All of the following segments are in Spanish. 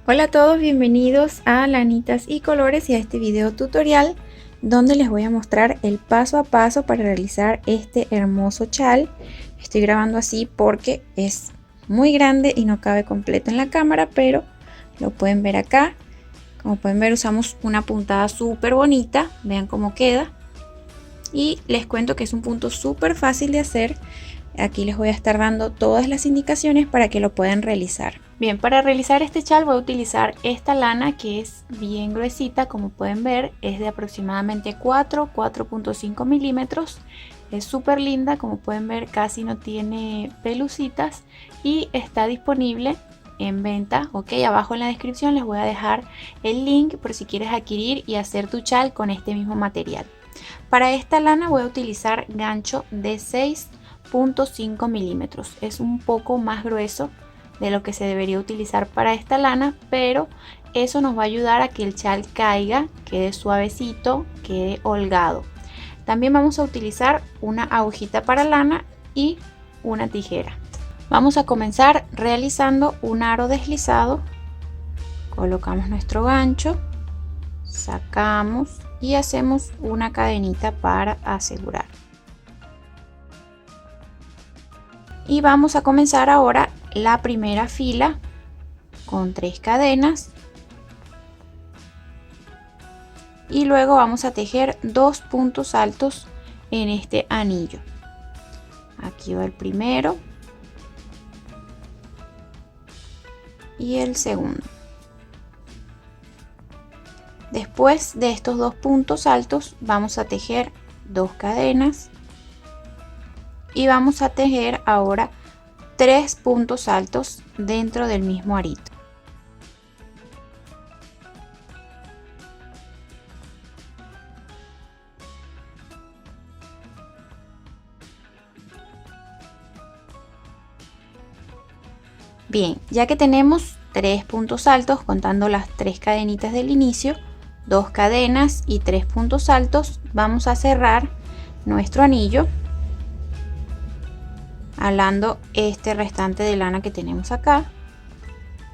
Hola a todos, bienvenidos a Lanitas y Colores y a este video tutorial donde les voy a mostrar el paso a paso para realizar este hermoso chal. Estoy grabando así porque es muy grande y no cabe completo en la cámara, pero lo pueden ver acá. Como pueden ver, usamos una puntada súper bonita, vean cómo queda. Y les cuento que es un punto súper fácil de hacer. Aquí les voy a estar dando todas las indicaciones para que lo puedan realizar. Bien, para realizar este chal voy a utilizar esta lana que es bien gruesita, como pueden ver, es de aproximadamente 4.5 milímetros. Es súper linda, como pueden ver casi no tiene pelucitas y está disponible en venta. Ok, abajo en la descripción les voy a dejar el link por si quieres adquirir y hacer tu chal con este mismo material. Para esta lana voy a utilizar gancho de 6.5 milímetros. Es un poco más grueso de lo que se debería utilizar para esta lana, pero eso nos va a ayudar a que el chal caiga, quede suavecito, quede holgado. También vamos a utilizar una agujita para lana y una tijera. Vamos a comenzar realizando un aro deslizado. Colocamos nuestro gancho, sacamos y hacemos una cadenita para asegurar. Y vamos a comenzar ahora la primera fila con 3 cadenas y luego vamos a tejer 2 puntos altos en este anillo. Aquí va el primero y el segundo. Después de estos 2 puntos altos vamos a tejer 2 cadenas y vamos a tejer ahora 3 puntos altos dentro del mismo arito. Bien, ya que tenemos 3 puntos altos contando las 3 cadenitas del inicio, 2 cadenas y 3 puntos altos, vamos a cerrar nuestro anillo alando este restante de lana que tenemos acá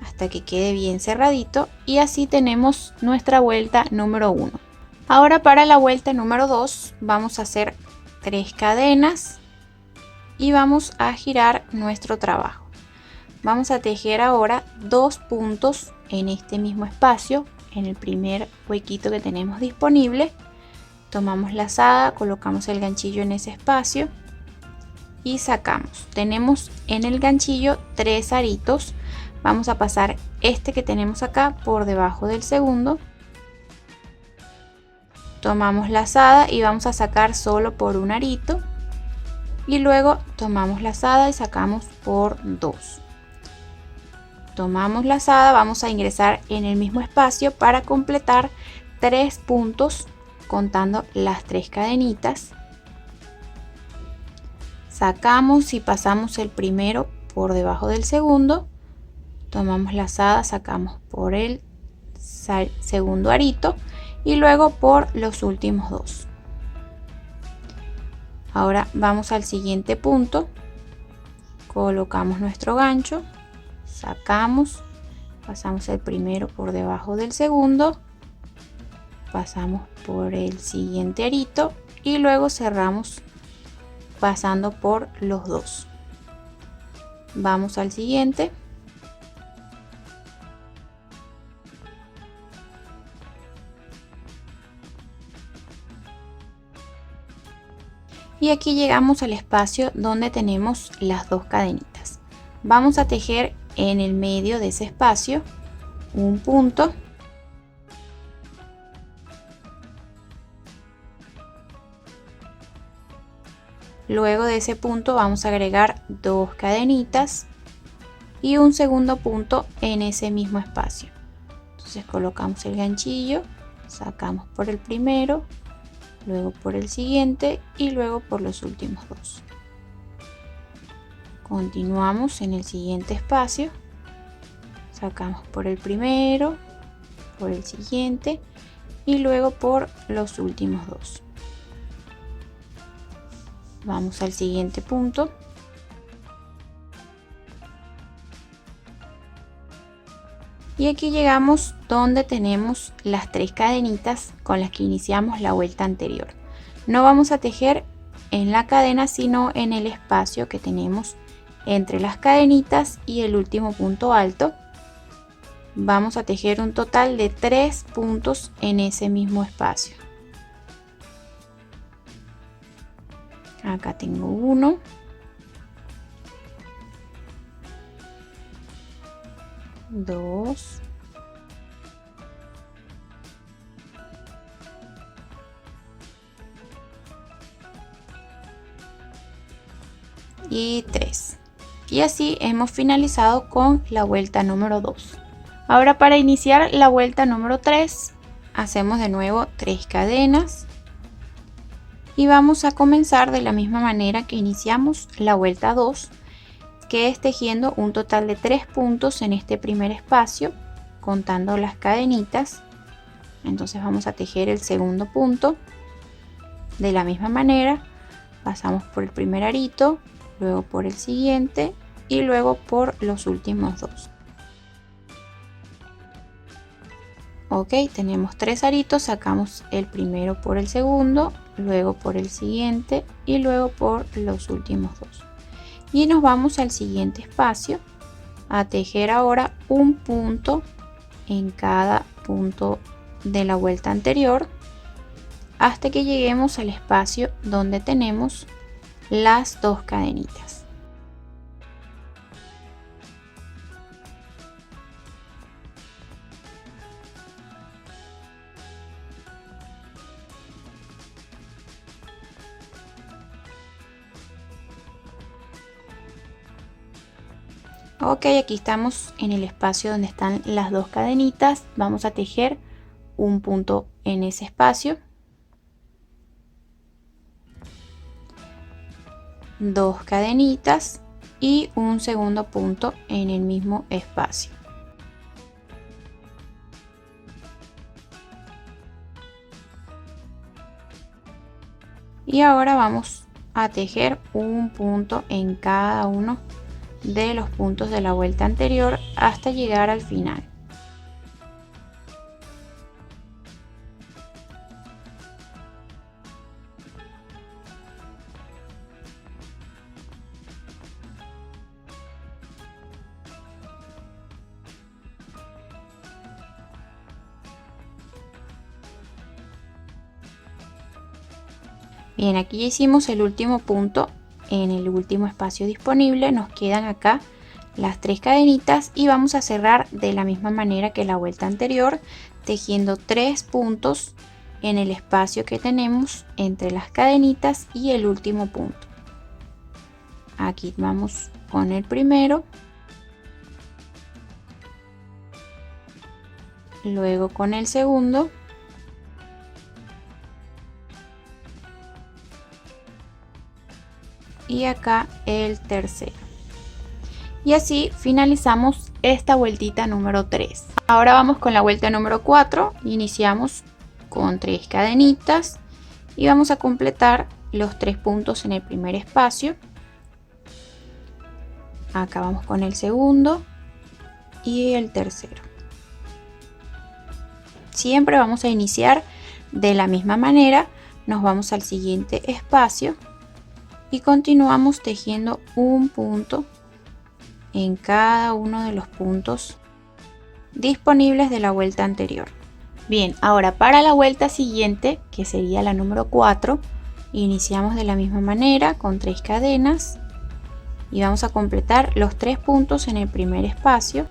hasta que quede bien cerradito y así tenemos nuestra vuelta número 1. Ahora para la vuelta número 2 vamos a hacer 3 cadenas y vamos a girar nuestro trabajo. Vamos a tejer ahora 2 puntos en este mismo espacio, en el primer huequito que tenemos disponible. Tomamos lazada, colocamos el ganchillo en ese espacio y sacamos. Tenemos en el ganchillo 3 aritos. Vamos a pasar este que tenemos acá por debajo del segundo. Tomamos lazada y vamos a sacar solo por un arito. Y luego tomamos lazada y sacamos por 2. Tomamos lazada, vamos a ingresar en el mismo espacio para completar 3 puntos contando las 3 cadenitas. Sacamos y pasamos el primero por debajo del segundo. Tomamos lazada, sacamos por el segundo arito y luego por los últimos 2. Ahora vamos al siguiente punto. Colocamos nuestro gancho. Sacamos, pasamos el primero por debajo del segundo, pasamos por el siguiente arito y luego cerramos pasando por los 2. Vamos al siguiente. Y aquí llegamos al espacio donde tenemos las 2 cadenitas. Vamos a tejer en el medio de ese espacio un punto. Luego de ese punto vamos a agregar 2 cadenitas y un segundo punto en ese mismo espacio. Entonces colocamos el ganchillo, sacamos por el primero, luego por el siguiente y luego por los últimos 2. Continuamos en el siguiente espacio, sacamos por el primero, por el siguiente y luego por los últimos 2. Vamos al siguiente punto, Y aquí llegamos donde tenemos las 3 cadenitas con las que iniciamos la vuelta anterior. No vamos a tejer en la cadena, sino en el espacio que tenemos entre las cadenitas y el último punto alto. Vamos a tejer un total de 3 puntos en ese mismo espacio. Acá tengo 1, 2, y 3. Y así hemos finalizado con la vuelta número 2. Ahora, para iniciar la vuelta número 3, hacemos de nuevo 3 cadenas y vamos a comenzar de la misma manera que iniciamos la vuelta 2, que es tejiendo un total de 3 puntos en este primer espacio, contando las cadenitas. Entonces vamos a tejer el segundo punto de la misma manera, pasamos por el primer arito, luego por el siguiente y luego por los últimos 2. Ok, tenemos 3 aritos, sacamos el primero por el segundo, luego por el siguiente y luego por los últimos 2. Y nos vamos al siguiente espacio a tejer ahora un punto en cada punto de la vuelta anterior hasta que lleguemos al espacio donde tenemos las 2 cadenitas. Ok, aquí estamos en el espacio donde están las 2 cadenitas. Vamos a tejer un punto en ese espacio, 2 cadenitas y un segundo punto en el mismo espacio. Y ahora vamos a tejer un punto en cada uno de los puntos de la vuelta anterior hasta llegar al final. Bien, aquí ya hicimos el último punto en el último espacio disponible. Nos quedan acá las 3 cadenitas y vamos a cerrar de la misma manera que la vuelta anterior, tejiendo 3 puntos en el espacio que tenemos entre las cadenitas y el último punto. Aquí vamos con el primero, luego con el segundo y acá el tercero. Y así finalizamos esta vueltita número 3. Ahora vamos con la vuelta número 4. Iniciamos con 3 cadenitas y vamos a completar los 3 puntos en el primer espacio. Acá vamos con el segundo y el tercero. Siempre vamos a iniciar de la misma manera. Nos vamos al siguiente espacio y continuamos tejiendo un punto en cada uno de los puntos disponibles de la vuelta anterior. Bien, ahora para la vuelta siguiente, que sería la número 4, iniciamos de la misma manera con 3 cadenas y vamos a completar los 3 puntos en el primer espacio.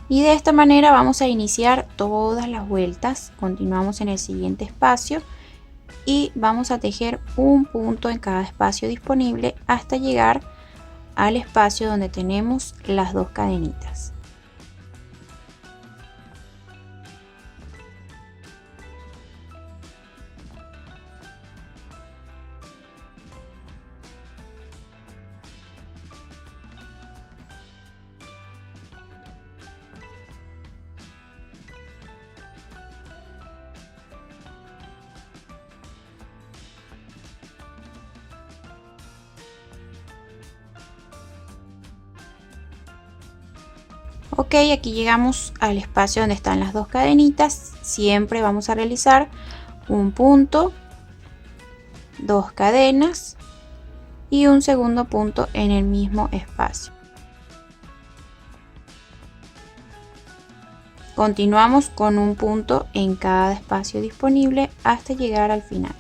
Y de esta manera vamos a iniciar todas las vueltas. Continuamos en el siguiente espacio y vamos a tejer un punto en cada espacio disponible hasta llegar al espacio donde tenemos las 2 cadenitas. Ok, aquí llegamos al espacio donde están las dos cadenitas. Siempre vamos a realizar un punto, dos cadenas y un segundo punto en el mismo espacio. Continuamos con un punto en cada espacio disponible hasta llegar al final.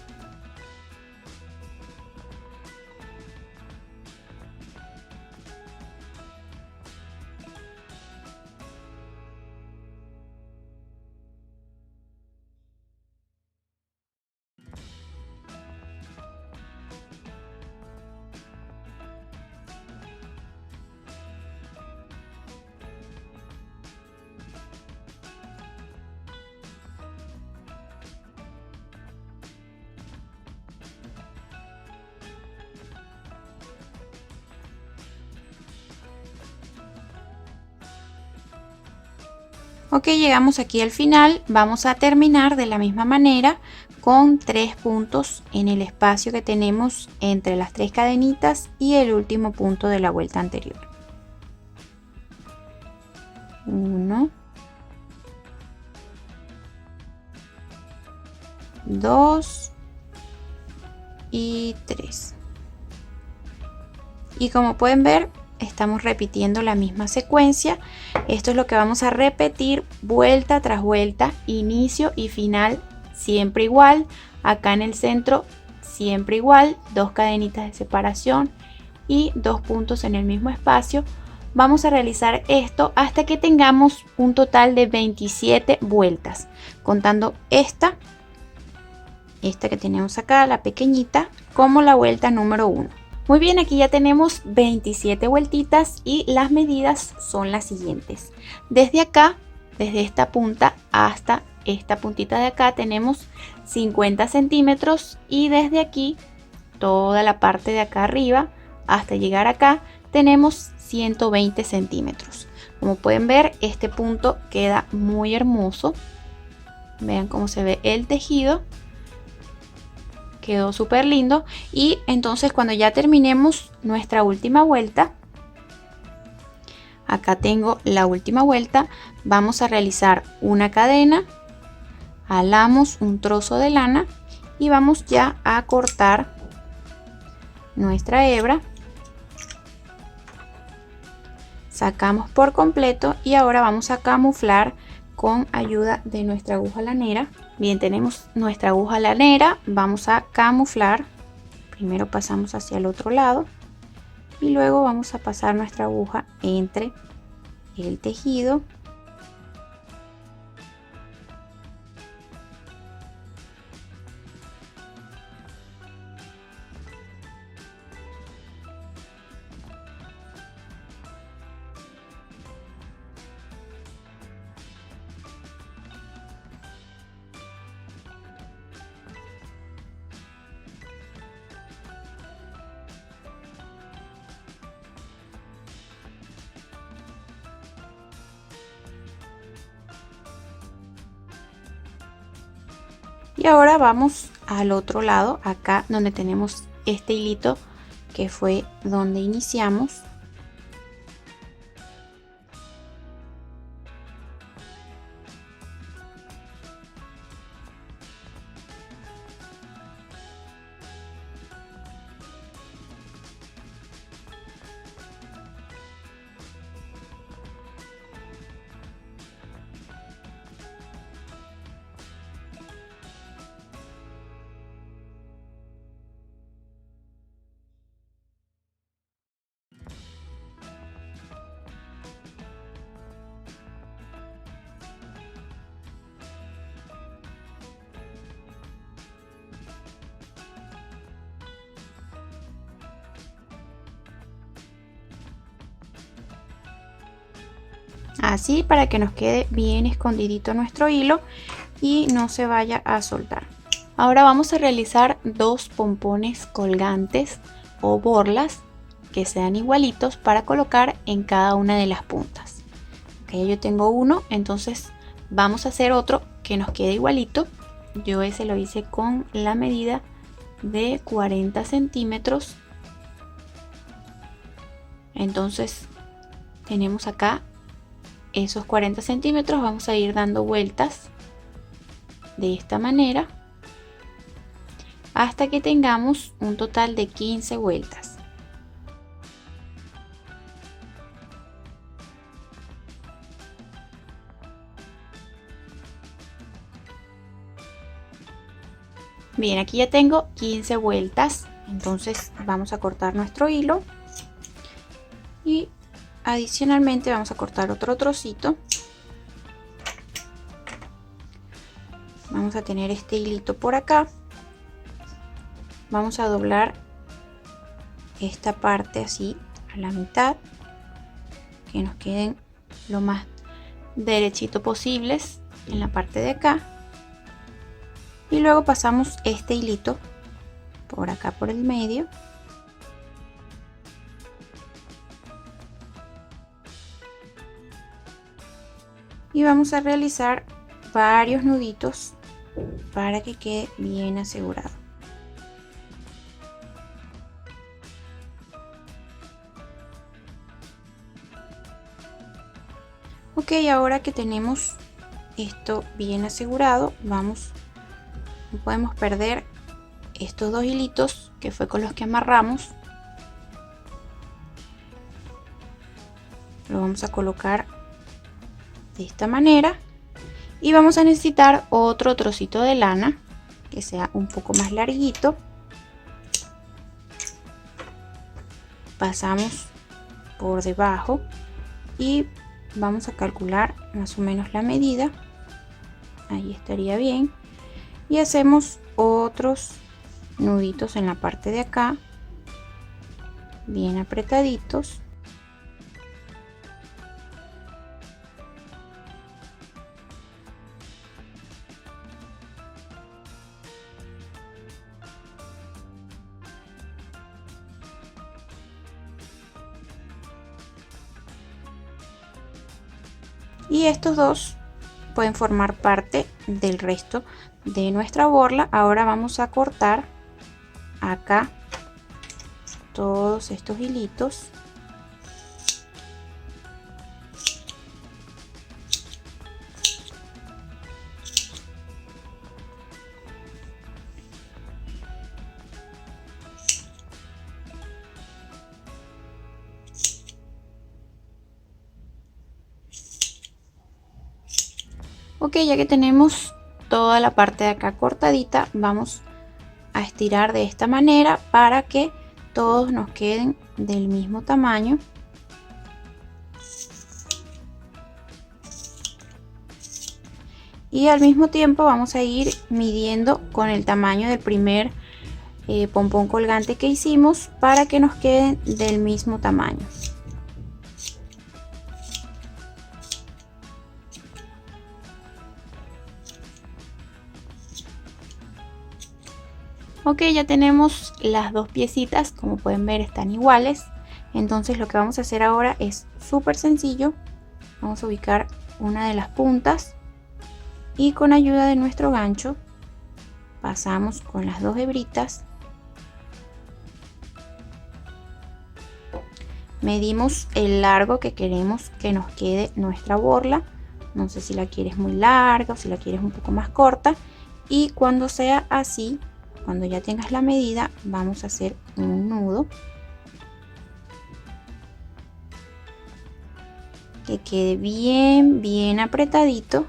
Ok, llegamos aquí al final. Vamos a terminar de la misma manera con 3 puntos en el espacio que tenemos entre las 3 cadenitas y el último punto de la vuelta anterior. 1, 2 y 3. Y como pueden ver, estamos repitiendo la misma secuencia. Esto es lo que vamos a repetir vuelta tras vuelta, inicio y final siempre igual. Acá en el centro siempre igual, 2 cadenitas de separación y 2 puntos en el mismo espacio. Vamos a realizar esto hasta que tengamos un total de 27 vueltas, contando esta que tenemos acá, la pequeñita, como la vuelta número 1. Muy bien, aquí ya tenemos 27 vueltitas y las medidas son las siguientes. Desde acá, desde esta punta hasta esta puntita de acá tenemos 50 centímetros y desde aquí, toda la parte de acá arriba hasta llegar acá, tenemos 120 centímetros. Como pueden ver, este punto queda muy hermoso. Vean cómo se ve el tejido. Quedó súper lindo. Y entonces cuando ya terminemos nuestra última vuelta, acá tengo la última vuelta, vamos a realizar una cadena, jalamos un trozo de lana y vamos ya a cortar nuestra hebra, sacamos por completo y ahora vamos a camuflar con ayuda de nuestra aguja lanera. Bien, tenemos nuestra aguja lanera, vamos a camuflar. Primero pasamos hacia el otro lado y luego vamos a pasar nuestra aguja entre el tejido. Y ahora vamos al otro lado, acá donde tenemos este hilito que fue donde iniciamos. Así, para que nos quede bien escondidito nuestro hilo y no se vaya a soltar. Ahora vamos a realizar 2 pompones colgantes o borlas que sean igualitos para colocar en cada una de las puntas. Okay, yo tengo uno, entonces vamos a hacer otro que nos quede igualito. Yo ese lo hice con la medida de 40 centímetros. Entonces tenemos acá esos 40 centímetros vamos a ir dando vueltas de esta manera hasta que tengamos un total de 15 vueltas. Bien, aquí ya tengo 15 vueltas, entonces vamos a cortar nuestro hilo y adicionalmente vamos a cortar otro trocito. Vamos a tener este hilito por acá. Vamos a doblar esta parte así a la mitad, que nos queden lo más derechito posibles en la parte de acá. Y luego pasamos este hilito por acá por el medio. Y vamos a realizar varios nuditos para que quede bien asegurado. Ok, ahora que tenemos esto bien asegurado, no podemos perder estos dos hilitos que fue con los que amarramos. Lo vamos a colocar de esta manera y vamos a necesitar otro trocito de lana que sea un poco más larguito. Pasamos por debajo y vamos a calcular más o menos la medida. Ahí estaría bien. Y hacemos otros nuditos en la parte de acá, bien apretaditos. Y estos dos pueden formar parte del resto de nuestra borla. Ahora vamos a cortar acá todos estos hilitos. Ok, ya que tenemos toda la parte de acá cortadita, vamos a estirar de esta manera para que todos nos queden del mismo tamaño. Y al mismo tiempo vamos a ir midiendo con el tamaño del primer pompón colgante que hicimos para que nos queden del mismo tamaño. Ok, ya tenemos las dos piecitas, como pueden ver están iguales. Entonces lo que vamos a hacer ahora es súper sencillo. Vamos a ubicar una de las puntas y con ayuda de nuestro gancho pasamos con las dos hebritas. Medimos el largo que queremos que nos quede nuestra borla. No sé si la quieres muy larga o si la quieres un poco más corta. Y cuando sea así, cuando ya tengas la medida, vamos a hacer un nudo que quede bien apretadito.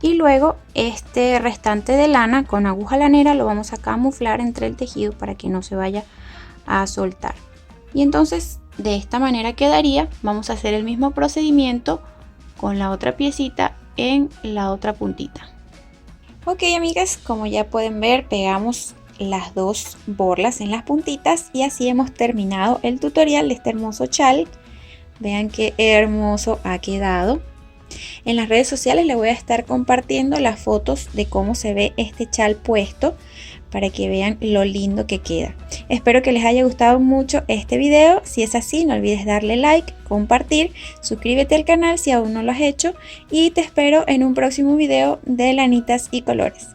Y luego este restante de lana con aguja lanera lo vamos a camuflar entre el tejido para que no se vaya a soltar. Y entonces de esta manera quedaría. Vamos a hacer el mismo procedimiento con la otra piecita en la otra puntita. Ok, amigas, como ya pueden ver, pegamos las dos borlas en las puntitas y así hemos terminado el tutorial de este hermoso chal. Vean qué hermoso ha quedado. En las redes sociales les voy a estar compartiendo las fotos de cómo se ve este chal puesto para que vean lo lindo que queda. Espero que les haya gustado mucho este video. Si es así, no olvides darle like, compartir, suscríbete al canal si aún no lo has hecho y te espero en un próximo video de Lanitas y Colores.